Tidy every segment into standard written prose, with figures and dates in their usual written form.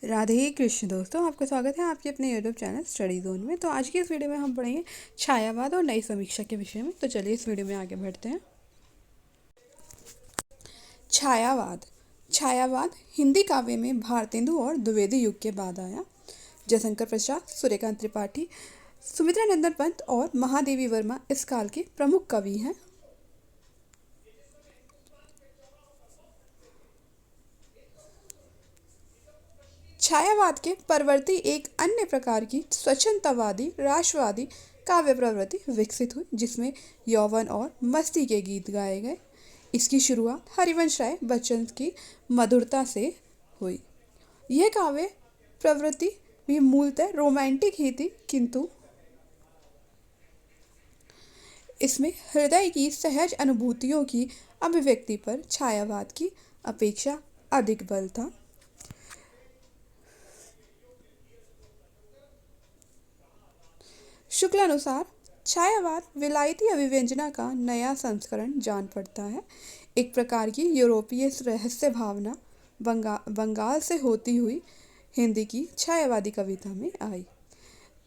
राधे कृष्ण दोस्तों, आपका स्वागत है आपके अपने यूट्यूब चैनल स्टडी जोन में। तो आज की इस वीडियो में हम पढ़ेंगे छायावाद और नई समीक्षा के विषय में। तो चलिए इस वीडियो में आगे बढ़ते हैं। छायावाद। छायावाद हिंदी काव्य में भारतेंदु और द्विवेदी युग के बाद आया। जयशंकर प्रसाद, सूर्यकांत त्रिपाठी, सुमित्रा नंदन पंत और महादेवी वर्मा इस काल के प्रमुख कवि हैं। छायावाद के परवर्ती एक अन्य प्रकार की स्वच्छंदतावादी राष्ट्रवादी काव्य प्रवृत्ति विकसित हुई, जिसमें यौवन और मस्ती के गीत गाए गए। इसकी शुरुआत हरिवंश राय बच्चन की मधुरता से हुई। यह काव्य प्रवृत्ति भी मूलतः रोमांटिक ही थी, किंतु इसमें हृदय की सहज अनुभूतियों की अभिव्यक्ति पर छायावाद की अपेक्षा अधिक बल था। शुक्ल अनुसार छायावाद विलायती अभिव्यंजना का नया संस्करण जान पड़ता है। एक प्रकार की यूरोपीय रहस्य भावना बंगाल से होती हुई हिंदी की छायावादी कविता में आई।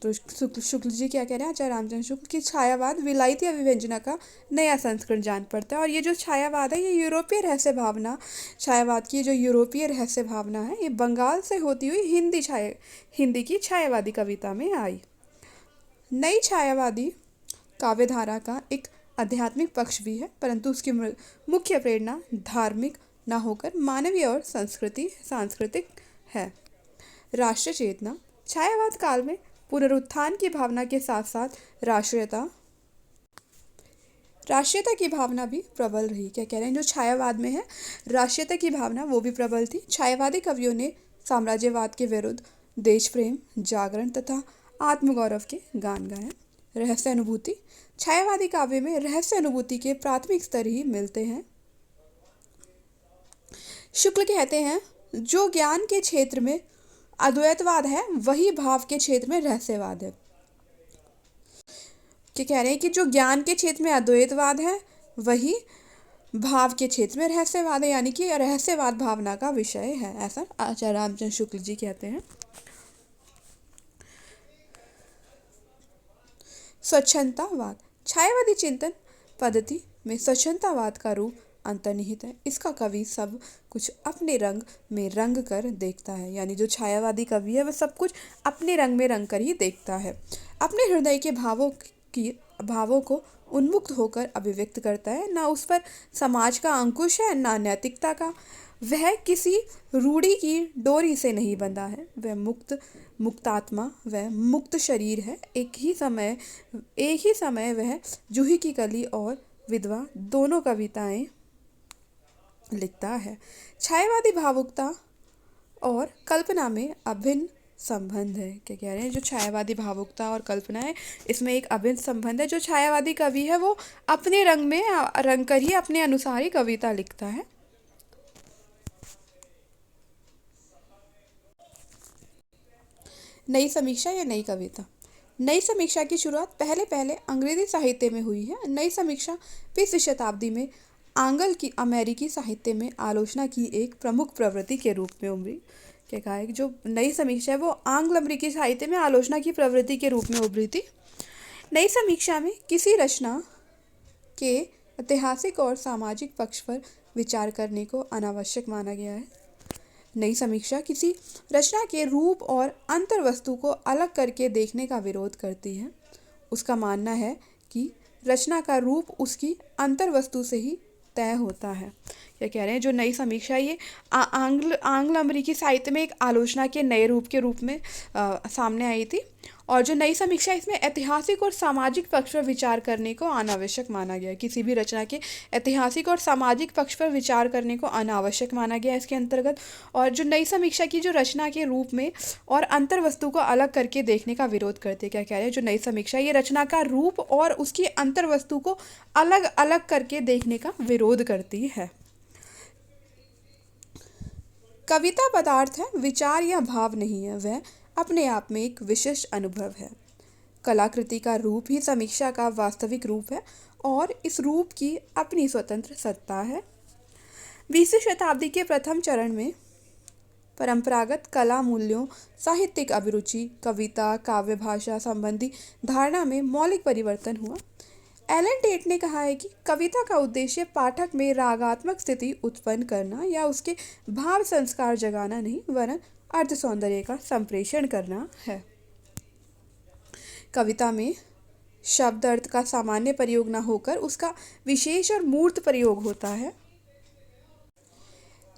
तो शुक्ल जी क्या कह रहे हैं, आचार्य रामचंद्र शुक्ल की छायावाद विलायती अभिव्यंजना का नया संस्करण जान पड़ता है। और ये जो छायावाद है, ये यूरोपीय रहस्य भावना, छायावाद की जो यूरोपीय रहस्य भावना है, ये बंगाल से होती हुई हिंदी की छायावादी कविता में आई। नई छायावादी काव्यधारा का एक आध्यात्मिक पक्ष भी है, परंतु उसकी मुख्य प्रेरणा धार्मिक न होकर मानवीय और सांस्कृतिक है। राष्ट्र चेतना। छायावाद काल में पुनरुत्थान की भावना के साथ साथ राष्ट्रीयता की भावना भी प्रबल रही। क्या कह रहे हैं, जो छायावाद में है, राष्ट्रीयता की भावना वो भी प्रबल थी। छायावादी कवियों ने साम्राज्यवाद के विरुद्ध देश प्रेम, जागरण तथा आत्मगौरव के गान गाए। रहस्य अनुभूति। छायावादी काव्य में रहस्य अनुभूति के प्राथमिक स्तर ही मिलते हैं। शुक्ल कहते हैं, जो ज्ञान के क्षेत्र में अद्वैतवाद है, वही भाव के क्षेत्र में रहस्यवाद है। क्या कह रहे हैं कि जो ज्ञान के क्षेत्र में अद्वैतवाद है, वही भाव के क्षेत्र में रहस्यवाद है, यानी कि रहस्यवाद भावना का विषय है, ऐसा आचार्य रामचंद्र शुक्ल जी कहते हैं। स्वच्छंदतावाद। छायावादी चिंतन पद्धति में स्वच्छंदतावाद का रूप अंतर्निहित है। इसका कवि सब कुछ अपने रंग में रंग कर देखता है, यानी जो छायावादी कवि है वह सब कुछ अपने रंग में रंग कर ही देखता है। अपने हृदय के भावों को उन्मुक्त होकर अभिव्यक्त करता है। ना उस पर समाज का अंकुश है, ना नैतिकता का। वह किसी रूढ़ी की डोरी से नहीं बंधा है। वह मुक्तात्मा व मुक्त शरीर है। एक ही समय वह जूही की कली और विधवा दोनों कविताएं लिखता है। छायावादी भावुकता और कल्पना में अभिन्न संबंध है। क्या कह रहे हैं, जो छायावादी भावुकता और कल्पना है, इसमें एक अभिन्न संबंध है। जो छायावादी कवि है वो अपने रंग में रंग कर ही अपने अनुसार ही कविता लिखता है। नई समीक्षा या नई कविता। नई समीक्षा की शुरुआत पहले अंग्रेजी साहित्य में हुई है। नई समीक्षा 20वीं शताब्दी में अमेरिकी साहित्य में आलोचना की एक प्रमुख प्रवृत्ति के रूप में उभरी। क्या कहा है कि जो नई समीक्षा है वो आंग्ल अमेरिकी साहित्य में आलोचना की प्रवृत्ति के रूप में उभरी थी। नई समीक्षा में किसी रचना के ऐतिहासिक और सामाजिक पक्ष पर विचार करने को अनावश्यक माना गया है। नई समीक्षा किसी रचना के रूप और अंतर्वस्तु को अलग करके देखने का विरोध करती है। उसका मानना है कि रचना का रूप उसकी अंतर्वस्तु से ही तय होता है। क्या कह रहे हैं, जो नई समीक्षा ये आंग्ल अमेरिकी साहित्य में एक आलोचना के नए रूप के रूप में सामने आई थी। और जो नई समीक्षा, इसमें ऐतिहासिक और सामाजिक पक्ष पर विचार करने को अनावश्यक माना गया। किसी भी रचना के ऐतिहासिक और सामाजिक पक्ष पर विचार करने को अनावश्यक माना गया इसके अंतर्गत। और जो नई समीक्षा की जो रचना के रूप में और अंतर्वस्तु को अलग करके देखने का विरोध करते। क्या कह रहे हैं, जो नई समीक्षा ये रचना का रूप और उसकी अंतर्वस्तु को अलग अलग करके देखने का विरोध करती है। कविता पदार्थ है, विचार या भाव नहीं है। वह अपने आप में एक विशिष्ट अनुभव है। कलाकृति का रूप ही समीक्षा का वास्तविक रूप है और इस रूप की अपनी स्वतंत्र सत्ता है। 20वीं शताब्दी के प्रथम चरण में परंपरागत कला मूल्यों, साहित्यिक अभिरुचि, कविता, काव्य भाषा संबंधी धारणा में मौलिक परिवर्तन हुआ। एलन टेट ने कहा है कि कविता का उद्देश्य पाठक में रागात्मक स्थिति उत्पन्न करना या उसके भाव संस्कार जगाना नहीं, वरन अर्थ सौंदर्य का संप्रेषण करना है। कविता में शब्द अर्थ का सामान्य प्रयोग न होकर उसका विशेष और मूर्त प्रयोग होता है।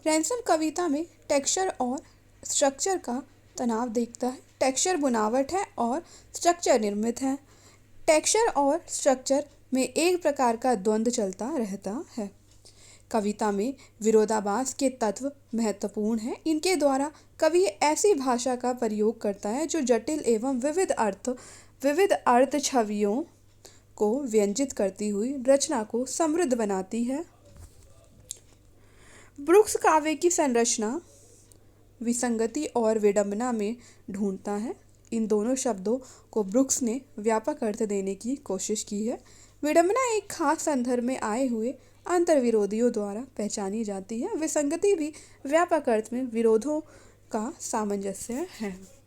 रैंसम कविता में टेक्सचर और स्ट्रक्चर का तनाव देखता है। टेक्सचर बुनावट है और स्ट्रक्चर निर्मित है। टेक्सचर और स्ट्रक्चर में एक प्रकार का द्वंद्व चलता रहता है। कविता में विरोधाभास के तत्व महत्वपूर्ण हैं। इनके द्वारा कवि ऐसी भाषा का प्रयोग करता है जो जटिल एवं विविध अर्थ छवियों को व्यंजित करती हुई रचना को समृद्ध बनाती है। ब्रुक्स काव्य की संरचना विसंगति और विडंबना में ढूंढता है। इन दोनों शब्दों को ब्रुक्स ने व्यापक अर्थ देने की कोशिश की है। विडंबना एक खास संदर्भ में आए हुए अंतर्विरोधियों द्वारा पहचानी जाती है। विसंगति भी व्यापक अर्थ में विरोधों का सामंजस्य है।